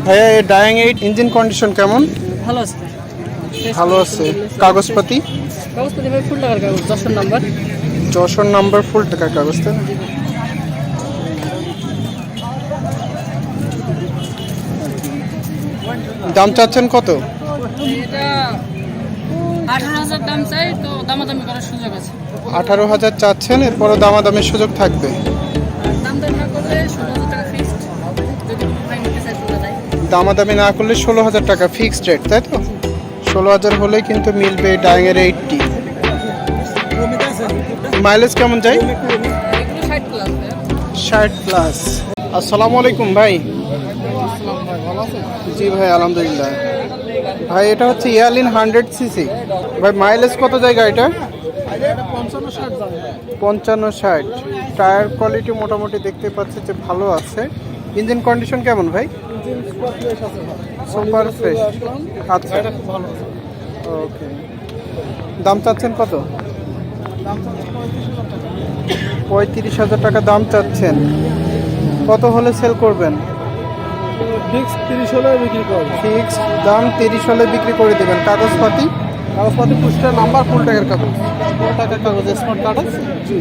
ভাইয়া এই ডায়াং 8 engine condition কেমন? ভালো আছে। ভালো আছে। কাগজপাতি? কাগজপাতি ভাই ফুল টাকার কাগজ, 10 নাম্বার। যশোর নাম্বার, ফুল টাকার কাগজ তাই না? দাম চাচ্ছেন কত? এটা 18,000 দাম চাই, তো দামাদামি করার সুযোগ আছে। 18,000 চাচ্ছেন, এরপরও দামাদামির সুযোগ থাকবে। দাম দর না করলে 16,000 টাকা ফিক্সড, যদি কোনো ভাই নিতে চায় তোলা যায়। দামাদামি না করলে 16,000 টাকা ফিক্সড রেট, তাই তো? 16,000 হলেই কিন্তু মিলবে ডায়াঙের 80। মাইলেজ কেমন যায়? এগুলো 60 প্লাস। 60 প্লাস। আসসালামু আলাইকুম ভাই। ভালো আছে? জি ভাই, আলহামদুলিল্লাহ। ভাই এটা হচ্ছে ইয়ারলিন 100cc। ভাই মাইলেজ কত যায় গাড়িটা? 55-60 যাবে। 55-60। টায়ার কোয়ালিটি মোটামুটি দেখতে পাচ্ছি যে ভালো আছে। ইঞ্জিন কন্ডিশন কেমন ভাই? Super fresh. আচ্ছা, ভালো। ওকে। দাম চাচ্ছেন কত? 35,000 টাকা দাম চাচ্ছেন। কত হলে সেল করবেন? ফিক্স 30 হলে বিক্রি করব। ফিক্স দাম 30 হলে বিক্রি করে দেবেন। কাগজপাতি? কাগজপাতি পুস্টার নাম্বার, ফুল টাকার কাগজ। ফুল টাকার কাগজ, স্মার্ট কার্ড আছে? জি।